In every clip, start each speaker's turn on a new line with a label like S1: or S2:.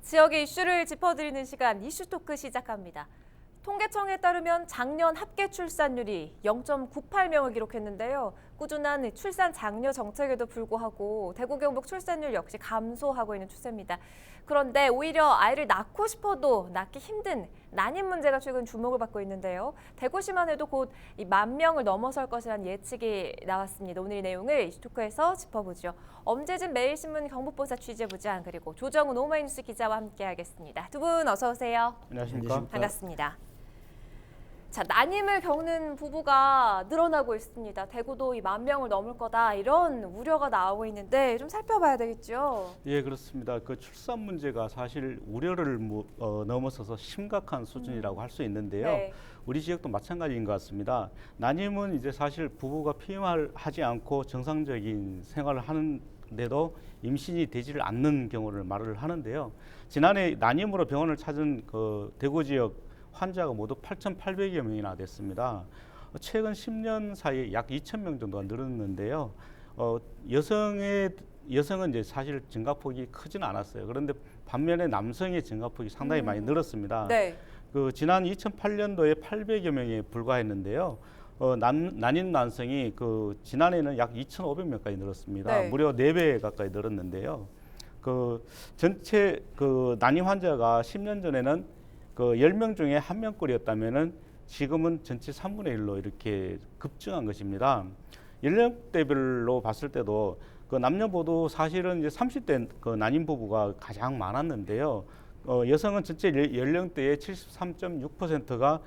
S1: 지역의 이슈를 짚어드리는 시간 이슈토크 시작합니다. 통계청에 따르면 작년 합계 출산율이 0.98명을 기록했는데요. 꾸준한 출산 장려 정책에도 불구하고 대구 경북 출산율 역시 감소하고 있는 추세입니다. 그런데 오히려 아이를 낳고 싶어도 낳기 힘든 난임 문제가 최근 주목을 받고 있는데요. 대구시만 해도 곧 10,000명을 넘어설 것이라는 예측이 나왔습니다. 오늘 이 내용을 이슈토크에서 짚어보죠. 엄재진 매일신문 경북본사 취재부장 그리고 조정훈 오마이뉴스 기자와 함께하겠습니다. 두 분 어서 오세요.
S2: 안녕하십니까.
S1: 반갑습니다. 자, 난임을 겪는 부부가 늘어나고 있습니다. 대구도 10,000명을 넘을 거다 이런 우려가 나오고 있는데 좀 살펴봐야 되겠죠.
S2: 예, 그렇습니다. 그 출산 문제가 사실 우려를 넘어서서 심각한 수준이라고 할 수 있는데요.
S1: 네.
S2: 우리 지역도 마찬가지인 것 같습니다. 난임은 이제 사실 부부가 피임을 하지 않고 정상적인 생활을 하는데도 임신이 되지를 않는 경우를 말을 하는데요. 지난해 난임으로 병원을 찾은 그 대구 지역 환자가 모두 8,800여 명이나 됐습니다. 최근 10년 사이에 약 2,000명 정도가 늘었는데요. 여성은 이제 사실 증가폭이 크지는 않았어요. 그런데 반면에 남성의 증가폭이 상당히 많이 늘었습니다.
S1: 네.
S2: 그 지난 2008년도에 800여 명에 불과했는데요. 난임 남성이 그 지난해는 약 2,500명까지 늘었습니다.
S1: 네.
S2: 무려 4배 가까이 늘었는데요. 그 전체 그 난임 환자가 10년 전에는 그 10명 중에 1명꼴이었다면은 지금은 전체 3분의 1로 이렇게 급증한 것입니다. 연령대별로 봤을 때도 그 남녀보도 사실은 이제 30대 그 난임 부부가 가장 많았는데요. 여성은 전체 연령대의 73.6%가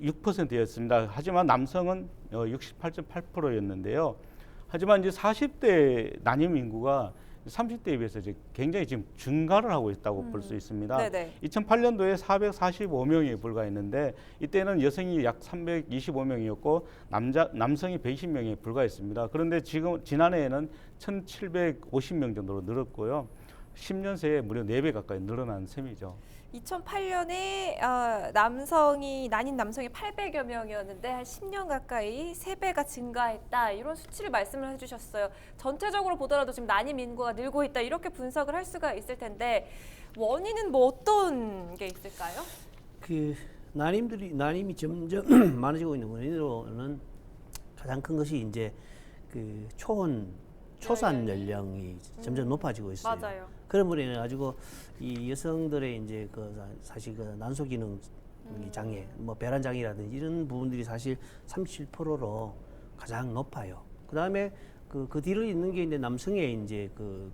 S2: 6%였습니다. 하지만 남성은 68.8%였는데요. 하지만 이제 40대 난임 인구가 30대에 비해서 이제 굉장히 지금 증가를 하고 있다고 볼 수 있습니다.
S1: 네네.
S2: 2008년도에 445명에 불과했는데 이때는 여성이 약 325명이었고 남성이 120명에 불과했습니다. 그런데 지금 지난해에는 1,750명 정도로 늘었고요. 10년 새에 무려 4배 가까이 늘어난 셈이죠.
S1: 2008년에 난임 남성이 800여 명이었는데 한 10년 가까이 3배가 증가했다. 이런 수치를 말씀을 해주셨어요. 전체적으로 보더라도 지금 난임 인구가 늘고 있다. 이렇게 분석을 할 수가 있을 텐데 원인은 뭐 어떤 게 있을까요?
S3: 그 난임이 점점 많아지고 있는 원인으로는 가장 큰 것이 이제 그 초산 연령이 점점 높아지고 있어요.
S1: 맞아요.
S3: 그런 분에 인해 가지고 이 여성들의 이제 그 사실 그 난소 기능 장애, 뭐 배란 장애라든지 이런 부분들이 사실 37%로 가장 높아요. 그다음에 그 뒤를 잇는 게 이제 남성의 이제 그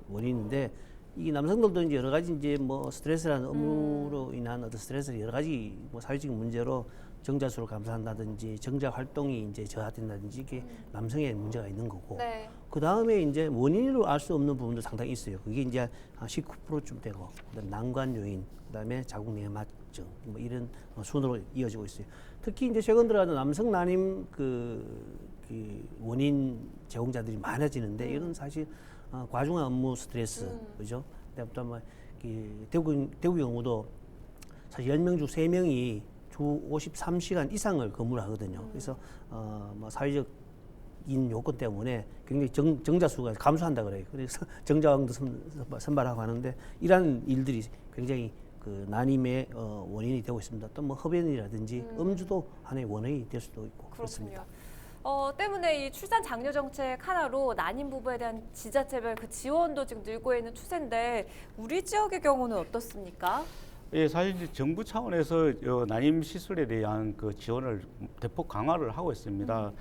S3: 원인인데 이 남성들도 이제 여러 가지 이제 뭐 스트레스라는 업무로 인한 어떤 스트레스 여러 가지 뭐 사회적인 문제로 정자수를 감소한다든지 정자 활동이 이제 저하된다든지 이게 남성의 문제가 있는 거고.
S1: 네.
S3: 그 다음에 이제 원인으로 알 수 없는 부분도 상당히 있어요. 그게 이제 한 19%좀 되고, 그다음에 난관 요인, 그다음에 자궁 내막증 뭐 이런 순으로 이어지고 있어요. 특히 이제 최근 들어서 남성 난임 그 원인 제공자들이 많아지는데 이건 사실 과중한 업무 스트레스, 그죠? 그다음에 뭐 대구 경우도 사실 10명 중 3명이 주 53시간 이상을 근무를 하거든요. 그래서 뭐 사회적인 요건 때문에 굉장히 정자 수가 감소한다 그래요. 그래서 정자왕도 선발하고 하는데 이러한 일들이 굉장히 그 난임의 원인이 되고 있습니다. 또 뭐 흡연이라든지 음주도 하나의 원인이 될 수도 있고 그렇습니다.
S1: 때문에 이 출산 장려 정책 하나로 난임 부부에 대한 지자체별 그 지원도 지금 늘고 있는 추세인데 우리 지역의 경우는 어떻습니까?
S2: 예, 사실 이제 정부 차원에서 난임 시술에 대한 그 지원을 대폭 강화를 하고 있습니다.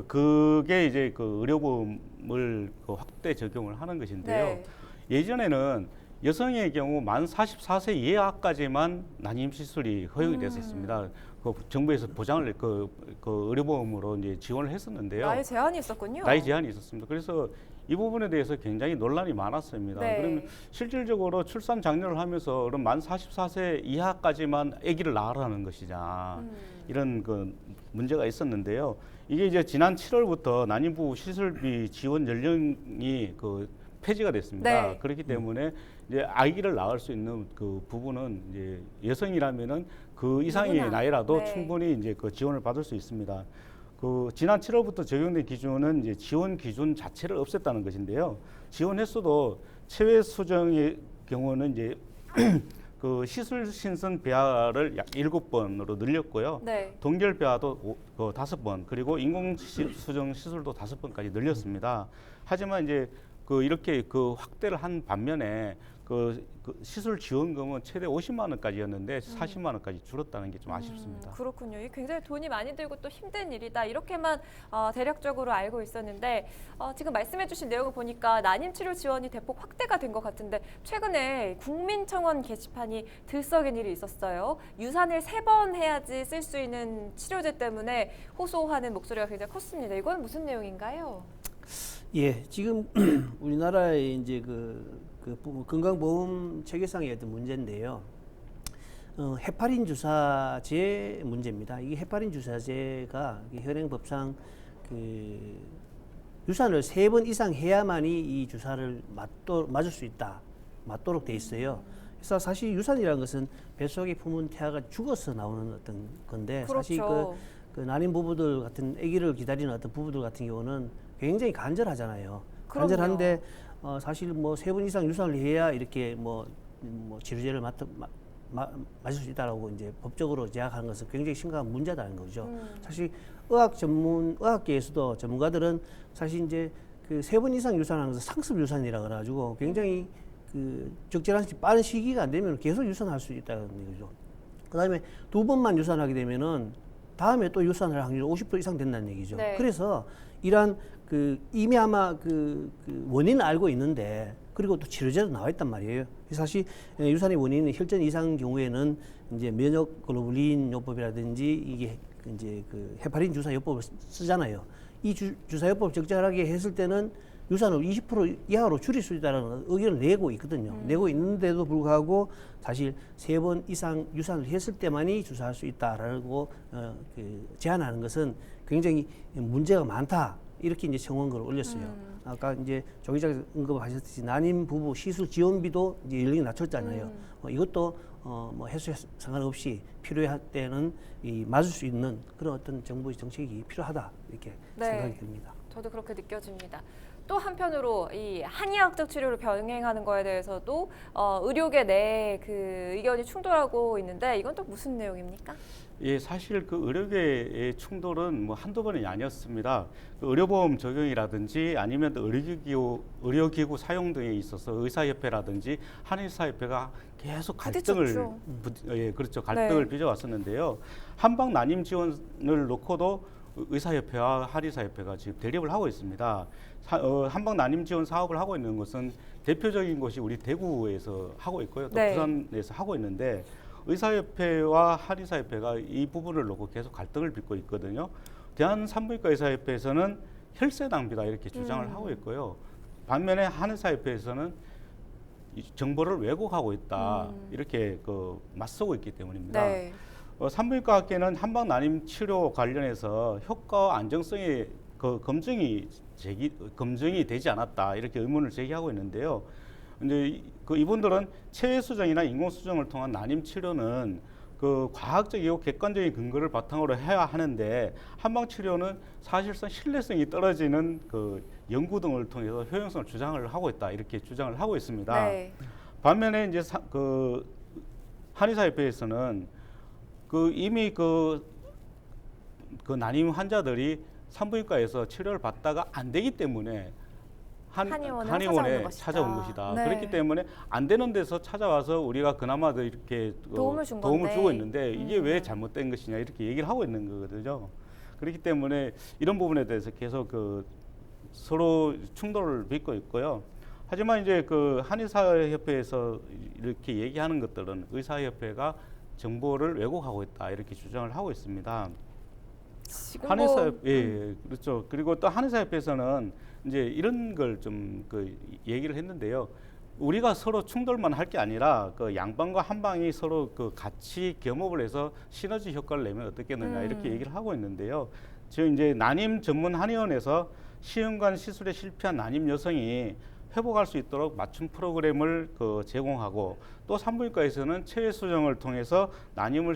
S2: 그게 이제 그 의료보험을 그 확대 적용을 하는 것인데요.
S1: 네.
S2: 예전에는 여성의 경우 만 44세 이하까지만 난임 시술이 허용이 됐었습니다. 그 정부에서 보장을 그 의료보험으로 이제 지원을 했었는데요.
S1: 나이 제한이 있었군요.
S2: 나이 제한이 있었습니다. 그래서 이 부분에 대해서 굉장히 논란이 많았습니다.
S1: 네.
S2: 그러면 실질적으로 출산 장려를 하면서 그럼 만 44세 이하까지만 아기를 낳으라는 것이냐 이런 그 문제가 있었는데요. 이게 이제 지난 7월부터 난임부부 시술비 지원 연령이 그 폐지가 됐습니다.
S1: 네.
S2: 그렇기 때문에 이제 아기를 낳을 수 있는 그 부분은 이제 여성이라면은 그 이상의
S1: 누구나.
S2: 나이라도
S1: 네.
S2: 충분히 이제 그 지원을 받을 수 있습니다. 그 지난 7월부터 적용된 기준은 이제 지원 기준 자체를 없앴다는 것인데요. 지원 횟수도 체외 수정의 경우는 이제 그 시술 신선 배아를 약 7번으로 늘렸고요.
S1: 네.
S2: 동결 배아도 5번, 그리고 인공 수정 시술도 5번까지 늘렸습니다. 하지만 이제 그 이렇게 그 확대를 한 반면에 그 시술 지원금은 최대 50만 원까지였는데 40만 원까지 줄었다는 게 좀 아쉽습니다.
S1: 그렇군요. 이게 굉장히 돈이 많이 들고 또 힘든 일이다. 이렇게만 대략적으로 알고 있었는데 지금 말씀해주신 내용을 보니까 난임 치료 지원이 대폭 확대가 된 것 같은데 최근에 국민청원 게시판이 들썩인 일이 있었어요. 유산을 3번 해야지 쓸 수 있는 치료제 때문에 호소하는 목소리가 굉장히 컸습니다. 이건 무슨 내용인가요?
S3: 예, 지금 우리나라의 이제 건강보험 체계상의 어떤 문제인데요. 헤파린 주사제 문제입니다. 이게 헤파린 주사제가 현행법상 유산을 3번 이상 해야만이 이 주사를 맞을 수 있다, 맞도록 돼 있어요. 그래서 사실 유산이라는 것은 뱃속에 품은 태아가 죽어서 나오는 어떤 건데,
S1: 그렇죠.
S3: 사실 그 난임 부부들 같은 아기를 기다리는 어떤 부부들 같은 경우는 굉장히 간절하잖아요.
S1: 그럼요.
S3: 간절한데 사실 뭐 3번 이상 유산을 해야 이렇게 뭐 치료제를 맞을 수 있다라고 이제 법적으로 제약하는 것은 굉장히 심각한 문제다는 거죠. 사실 의학계에서도 전문가들은 사실 이제 그 3번 이상 유산하는 것은 상습 유산이라 그래가지고 굉장히 그 적절한 빠른 시기가 안 되면 계속 유산할 수 있다는 거죠. 그다음에 2번만 유산하게 되면은 다음에 또 유산할 확률이 50% 이상 된다는 얘기죠.
S1: 네.
S3: 그래서 이러한 이미 아마 원인을 알고 있는데, 그리고 또 치료제도 나와 있단 말이에요. 사실 유산의 원인은 혈전 이상 경우에는 이제 면역 글로불린 요법이라든지 이게 이제 그 헤파린 주사 요법을 쓰잖아요. 이 주사 요법을 적절하게 했을 때는 유산을 20% 이하로 줄일 수 있다는 의견을 내고 있거든요. 내고 있는데도 불구하고 사실 3번 이상 유산을 했을 때만이 주사할 수 있다라고 제안하는 것은 굉장히 문제가 많다. 이렇게 이제 청원글을 올렸어요. 아까 이제 조 기자가 언급하셨듯이 난임 부부 시술 지원비도 이제 연령이 낮췄잖아요. 이것도 뭐 해수에 상관없이 필요할 때는 맞을 수 있는 그런 어떤 정부의 정책이 필요하다, 이렇게
S1: 네.
S3: 생각이 듭니다.
S1: 저도 그렇게 느껴집니다. 또 한편으로 이 한의학적 치료를 병행하는 거에 대해서도 의료계 내 그 의견이 충돌하고 있는데 이건 또 무슨 내용입니까?
S2: 예, 사실 그 의료계의 충돌은 뭐 한두 번이 아니었습니다. 그 의료보험 적용이라든지 아니면 또 의료기구 사용 등에 있어서 의사협회라든지 한의사협회가 계속 갈등을 그렇죠. 갈등을
S1: 네.
S2: 빚어왔었는데요. 한방 난임 지원을 놓고도 의사협회와 한의사협회가 지금 대립을 하고 있습니다. 한방 난임 지원 사업을 하고 있는 것은 대표적인 곳이 우리 대구에서 하고 있고요. 또
S1: 네.
S2: 부산에서 하고 있는데 의사협회와 한의사협회가 이 부분을 놓고 계속 갈등을 빚고 있거든요. 대한산부인과의사협회에서는 혈세 낭비다 이렇게 주장을 하고 있고요. 반면에 한의사협회에서는 이 정보를 왜곡하고 있다 이렇게 맞서고 있기 때문입니다.
S1: 네.
S2: 산부인과학계는 한방 난임 치료 관련해서 효과와 안정성의 검증이 되지 않았다 이렇게 의문을 제기하고 있는데요. 근데 이분들은 체외 수정이나 인공 수정을 통한 난임 치료는 그 과학적이고 객관적인 근거를 바탕으로 해야 하는데 한방 치료는 사실상 신뢰성이 떨어지는 그 연구 등을 통해서 효용성을 주장을 하고 있다 이렇게 주장을 하고 있습니다.
S1: 네.
S2: 반면에 이제 한의사협회에서는 이미 그 난임 환자들이 산부인과에서 치료를 받다가 안 되기 때문에 한의원에 찾아온 것이다.
S1: 네.
S2: 그렇기 때문에 안 되는 데서 찾아와서 우리가 그나마 이렇게
S1: 도움을
S2: 주고 있는데 이게 왜 잘못된 것이냐 이렇게 얘기를 하고 있는 거거든요. 그렇기 때문에 이런 부분에 대해서 계속 서로 충돌을 빚고 있고요. 하지만 이제 한의사협회에서 이렇게 얘기하는 것들은 의사협회가 정보를 왜곡하고 있다 이렇게 주장을 하고 있습니다. 한의사협회 그렇죠. 그리고 또 한의사협회에서는 이제 이런 걸 좀 얘기를 했는데요. 우리가 서로 충돌만 할 게 아니라 양방과 한방이 서로 같이 겸업을 해서 시너지 효과를 내면 어떻겠느냐 이렇게 얘기를 하고 있는데요. 지금 이제 난임 전문 한의원에서 시험관 시술에 실패한 난임 여성이 회복할 수 있도록 맞춤 프로그램을 제공하고 또 산부인과에서는 체외 수정을 통해서 난임을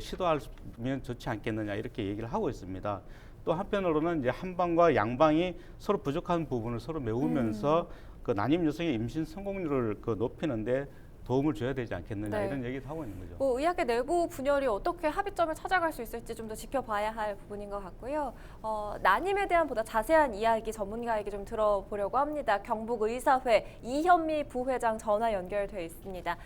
S2: 시도하면 좋지 않겠느냐 이렇게 얘기를 하고 있습니다. 또 한편으로는 이제 한방과 양방이 서로 부족한 부분을 서로 메우면서 그 난임 여성의 임신 성공률을 그 높이는데 도움을 줘야 되지 않겠느냐
S1: 네.
S2: 이런 얘기도 하고 있는 거죠.
S1: 뭐 의학의 내부 분열이 어떻게 합의점을 찾아갈 수 있을지 좀 더 지켜봐야 할 부분인 것 같고요. 난임에 대한 보다 자세한 이야기 전문가에게 좀 들어보려고 합니다. 경북의사회 이현미 부회장 전화 연결돼 있습니다.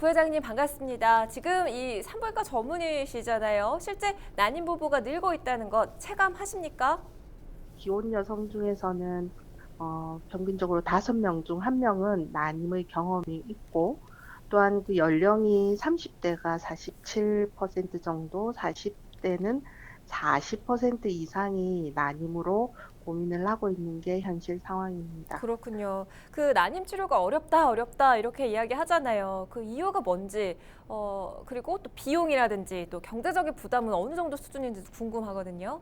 S1: 부회장님 반갑습니다. 지금 이 산부인과 전문의시잖아요. 실제 난임 부부가 늘고 있다는 것 체감하십니까?
S4: 기혼 여성 중에서는 평균적으로 5명 중 1명은 난임의 경험이 있고 또한 그 연령이 30대가 47% 정도, 40대는 40% 이상이 난임으로 고민을 하고 있는 게 현실 상황입니다.
S1: 그렇군요. 그 난임 치료가 어렵다 이렇게 이야기하잖아요. 그 이유가 뭔지, 그리고 또 비용이라든지 또 경제적인 부담은 어느 정도 수준인지 궁금하거든요.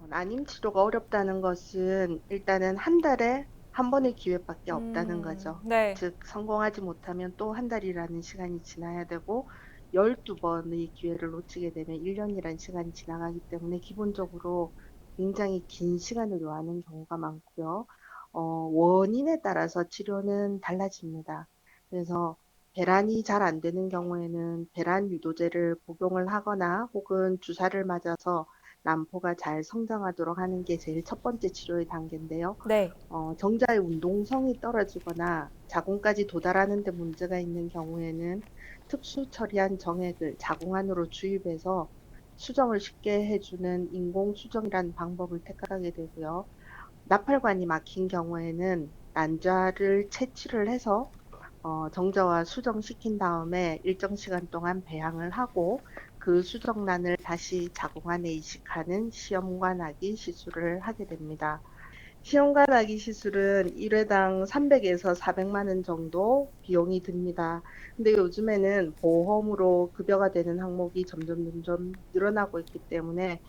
S4: 난임 치료가 어렵다는 것은 일단은 한 달에 한 번의 기회밖에 없다는 거죠.
S1: 네.
S4: 즉, 성공하지 못하면 또 한 달이라는 시간이 지나야 되고, 12번의 기회를 놓치게 되면 1년이라는 시간이 지나가기 때문에 기본적으로 굉장히 긴 시간을 요하는 경우가 많고요. 원인에 따라서 치료는 달라집니다. 그래서 배란이 잘 안 되는 경우에는 배란 유도제를 복용을 하거나 혹은 주사를 맞아서 난포가 잘 성장하도록 하는 게 제일 첫 번째 치료의 단계인데요.
S1: 네.
S4: 정자의 운동성이 떨어지거나 자궁까지 도달하는 데 문제가 있는 경우에는 특수 처리한 정액을 자궁 안으로 주입해서 수정을 쉽게 해주는 인공 수정이라는 방법을 택하게 되고요. 나팔관이 막힌 경우에는 난자를 채취를 해서 정자와 수정시킨 다음에 일정 시간 동안 배양을 하고 그 수정란을 다시 자궁 안에 이식하는 시험관하기 시술을 하게 됩니다. 시험관하기 시술은 1회당 300에서 400만 원 정도 비용이 듭니다. 근데 요즘에는 보험으로 급여가 되는 항목이 점점 늘어나고 있기 때문에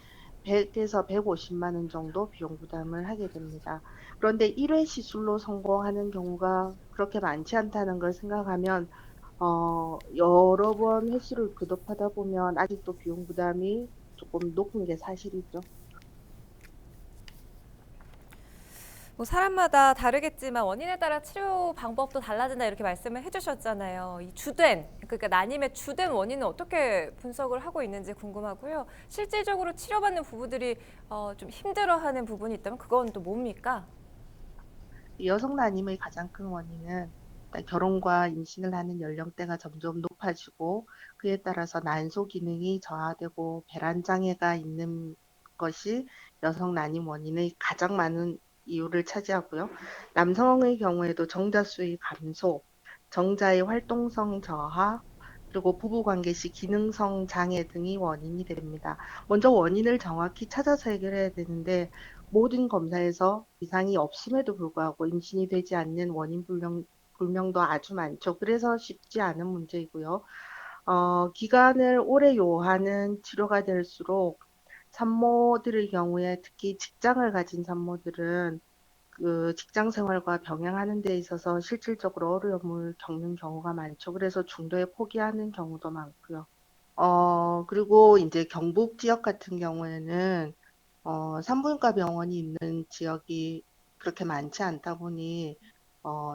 S4: 100에서 150만 원 정도 비용 부담을 하게 됩니다. 그런데 1회 시술로 성공하는 경우가 그렇게 많지 않다는 걸 생각하면 여러 번 횟수를 거듭하다 보면 아직도 비용 부담이 조금 높은 게 사실이죠.
S1: 뭐 사람마다 다르겠지만 원인에 따라 치료 방법도 달라진다 이렇게 말씀을 해주셨잖아요. 이 그러니까 난임의 주된 원인은 어떻게 분석을 하고 있는지 궁금하고요. 실질적으로 치료받는 부부들이 좀 힘들어하는 부분이 있다면 그건 또 뭡니까?
S4: 여성 난임의 가장 큰 원인은 일단 결혼과 임신을 하는 연령대가 점점 높아지고 그에 따라서 난소 기능이 저하되고 배란 장애가 있는 것이 여성 난임 원인의 가장 많은 이유를 차지하고요. 남성의 경우에도 정자 수의 감소, 정자의 활동성 저하, 그리고 부부관계 시 기능성 장애 등이 원인이 됩니다. 먼저 원인을 정확히 찾아서 해결해야 되는데 모든 검사에서 이상이 없음에도 불구하고 임신이 되지 않는 원인 불명도 아주 많죠. 그래서 쉽지 않은 문제이고요. 기간을 오래 요하는 치료가 될수록 산모들의 경우에 특히 직장을 가진 산모들은 그 직장 생활과 병행하는 데 있어서 실질적으로 어려움을 겪는 경우가 많죠. 그래서 중도에 포기하는 경우도 많고요. 그리고 이제 경북 지역 같은 경우에는 산부인과 병원이 있는 지역이 그렇게 많지 않다 보니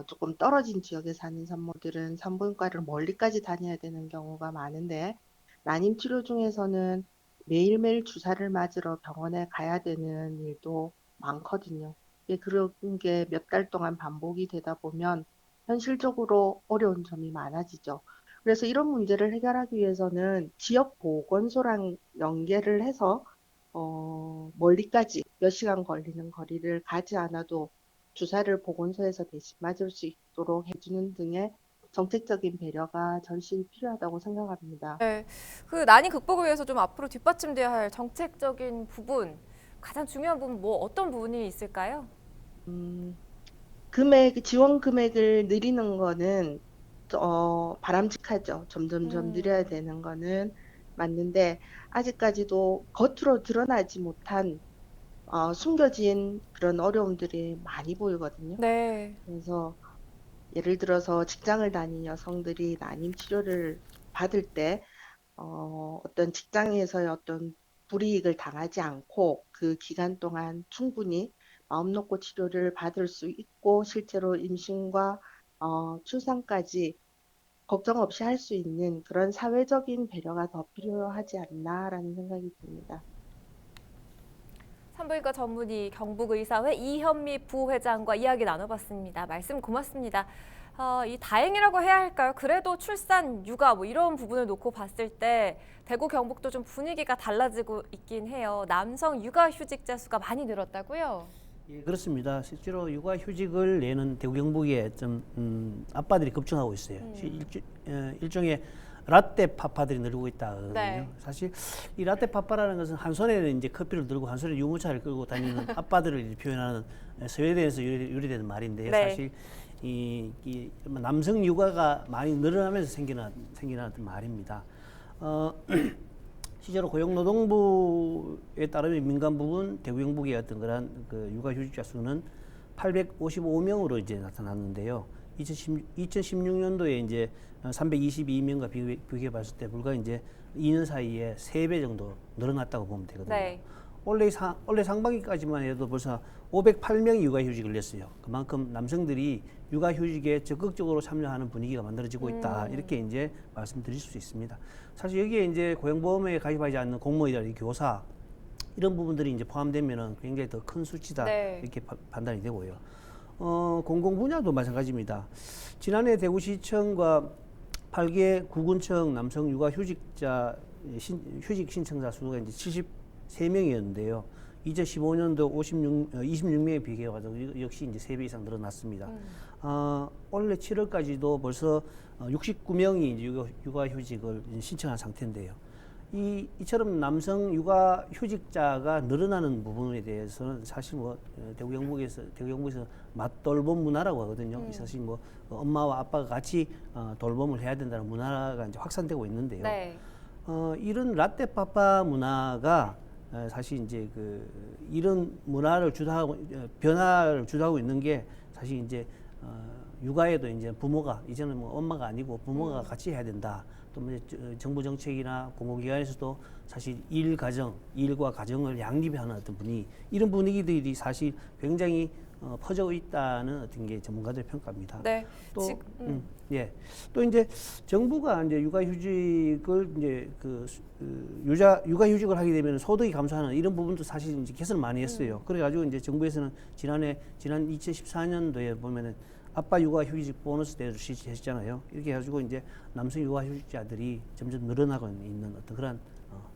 S4: 조금 떨어진 지역에 사는 산모들은 산부인과를 멀리까지 다녀야 되는 경우가 많은데 난임 치료 중에서는 매일매일 주사를 맞으러 병원에 가야 되는 일도 많거든요. 그런 게 몇 달 동안 반복이 되다 보면 현실적으로 어려운 점이 많아지죠. 그래서 이런 문제를 해결하기 위해서는 지역 보건소랑 연계를 해서 멀리까지 몇 시간 걸리는 거리를 가지 않아도 주사를 보건소에서 대신 맞을 수 있도록 해주는 등의 정책적인 배려가 절실히 필요하다고 생각합니다.
S1: 네, 그 난임 극복을 위해서 좀 앞으로 뒷받침돼야 할 정책적인 부분, 가장 중요한 부분 뭐 어떤 부분이 있을까요?
S4: 음, 지원 금액을 늘리는 거는 바람직하죠. 점점점 늘려야
S1: 음,
S4: 되는 거는 맞는데 아직까지도 겉으로 드러나지 못한 숨겨진 그런 어려움들이 많이 보이거든요.
S1: 네.
S4: 그래서 예를 들어서 직장을 다니는 여성들이 난임 치료를 받을 때 어떤 직장에서의 어떤 불이익을 당하지 않고 그 기간 동안 충분히 마음 놓고 치료를 받을 수 있고 실제로 임신과 출산까지 걱정 없이 할 수 있는 그런 사회적인 배려가 더 필요하지 않나라는 생각이 듭니다.
S1: 산부인과 전문의 경북의사회 이현미 부회장과 이야기 나눠봤습니다. 말씀 고맙습니다. 이 다행이라고 해야 할까요? 그래도 출산, 육아 뭐 이런 부분을 놓고 봤을 때 대구 경북도 좀 분위기가 달라지고 있긴 해요. 남성 육아휴직자 수가 많이 늘었다고요?
S3: 예, 그렇습니다. 실제로 육아휴직을 내는 대구 경북에 좀 아빠들이 급증하고 있어요. 일종의 라떼 파파들이 늘고 있다거든요.
S1: 네.
S3: 사실 이 라떼 파파라는 것은 한 손에는 이제 커피를 들고 한 손에 유모차를 끌고 다니는 아빠들을 이제 표현하는 스웨덴에서 유래되는 말인데요.
S1: 네.
S3: 사실 이 남성 육아가 많이 늘어나면서 생기는 어떤 말입니다. 실제로 고용노동부에 따르면 민간 부분 대구 경북의 어떤 그런 그 육아휴직자 수는 855명으로 이제 나타났는데요. 2016년도에 이제 322명과 비교해 봤을 때 불과 이제 2년 사이에 3배 정도 늘어났다고 보면 되거든요.
S1: 네.
S3: 올해 상반기까지만 해도 벌써 508명이 육아휴직을 냈어요. 그만큼 남성들이 육아휴직에 적극적으로 참여하는 분위기가 만들어지고 있다. 이렇게 이제 말씀드릴 수 있습니다. 사실 여기에 이제 고용보험에 가입하지 않는 공무원이라든지 교사 이런 부분들이 이제 포함되면은 굉장히 더 큰 수치다.
S1: 네.
S3: 이렇게 판단이 되고요. 공공 분야도 마찬가지입니다. 지난해 대구시청과 8개 구군청 남성 육아휴직자 휴직 신청자 수가 이제 73명이었는데요. 2015년도 26명에 비교해가지고 역시 이제 3배 이상 늘어났습니다. 올해 7월까지도 벌써 69명이 이제 육아휴직을 신청한 상태인데요. 이처럼 남성 육아휴직자가 늘어나는 부분에 대해서는 사실 뭐 대구 경북에서 맞돌봄 문화라고 하거든요. 사실 뭐 엄마와 아빠가 같이 돌봄을 해야 된다는 문화가 이제 확산되고 있는데요.
S1: 네.
S3: 이런 라떼 빠빠 문화가 사실 이제 이런 문화를 변화를 주도하고 있는 게 사실 이제 육아에도 이제 부모가 이제는 뭐 엄마가 아니고 부모가 같이 해야 된다. 또 뭐 정부 정책이나 공공기관에서도 사실 일과 가정을 양립하는 어떤 분위기, 이런 분위기들이 사실 굉장히 퍼져 있다는 어떤 게 전문가들의 평가입니다.
S1: 네.
S3: 또 이제 정부가 이제 육아휴직을 이제 육아휴직을 하게 되면 소득이 감소하는 이런 부분도 사실 이제 개선을 많이 했어요. 그래가지고 이제 정부에서는 지난 2014년도에 보면은 아빠 육아휴직 보너스대를 실시했잖아요. 이렇게 해가지고 이제 남성 육아휴직자들이 점점 늘어나고 있는 어떤 그런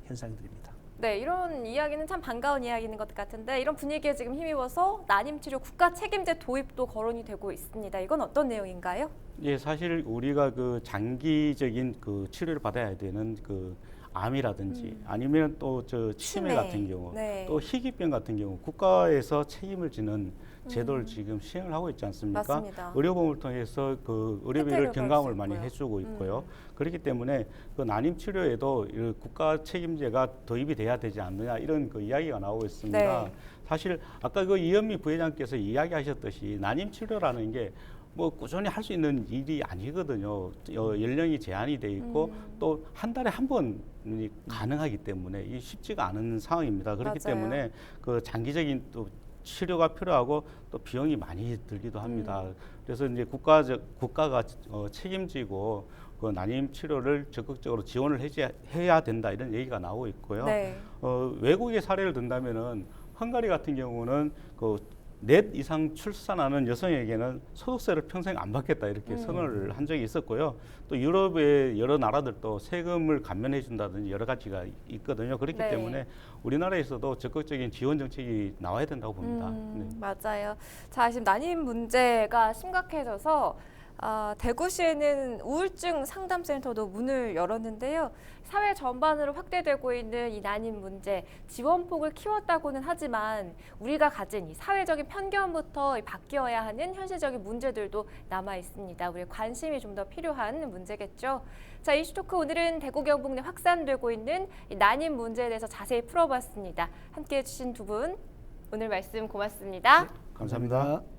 S3: 현상들입니다.
S1: 네, 이런 이야기는 참 반가운 이야기인 것 같은데 이런 분위기에 지금 힘입어서 난임치료 국가 책임제 도입도 거론이 되고 있습니다. 이건 어떤 내용인가요?
S2: 예, 사실 우리가 그 장기적인 그 치료를 받아야 되는 그 암이라든지 아니면 또 저 치매 같은 경우,
S1: 네.
S2: 또 희귀병 같은 경우 국가에서 책임을 지는 제도를 지금 시행을 하고 있지 않습니까?
S1: 맞습니다.
S2: 의료보험을 통해서 그 의료비를
S1: 혜택을
S2: 경감을
S1: 받을 수
S2: 많이
S1: 있고요.
S2: 해주고 있고요. 그렇기 때문에 그 난임 치료에도 이 국가 책임제가 도입이 돼야 되지 않느냐 이런 그 이야기가 나오고 있습니다.
S1: 네.
S2: 사실 아까 그 이현미 부회장께서 이야기하셨듯이 난임 치료라는 게 뭐 꾸준히 할 수 있는 일이 아니거든요. 연령이 제한이 돼 있고 또 한 달에 한 번이 가능하기 때문에 이 쉽지가 않은 상황입니다. 그렇기
S1: 맞아요.
S2: 때문에 그 장기적인 또 치료가 필요하고 또 비용이 많이 들기도 합니다. 그래서 이제 국가가 책임지고 그 난임 치료를 적극적으로 지원을 해야 된다 이런 얘기가 나오고 있고요.
S1: 네.
S2: 외국의 사례를 든다면은 헝가리 같은 경우는 그 넷 이상 출산하는 여성에게는 소득세를 평생 안 받겠다 이렇게 선언을 한 적이 있었고요. 또 유럽의 여러 나라들도 세금을 감면해 준다든지 여러 가지가 있거든요. 그렇기
S1: 네.
S2: 때문에 우리나라에서도 적극적인 지원 정책이 나와야 된다고 봅니다. 네.
S1: 맞아요. 자, 지금 난임 문제가 심각해져서 대구시에는 우울증 상담센터도 문을 열었는데요. 사회 전반으로 확대되고 있는 이 난임 문제, 지원폭을 키웠다고는 하지만 우리가 가진 이 사회적인 편견부터 바뀌어야 하는 현실적인 문제들도 남아 있습니다. 우리의 관심이 좀 더 필요한 문제겠죠. 자, 이슈토크 오늘은 대구 경북 내 확산되고 있는 이 난임 문제에 대해서 자세히 풀어봤습니다. 함께해 주신 두 분 오늘 말씀 고맙습니다.
S2: 감사합니다.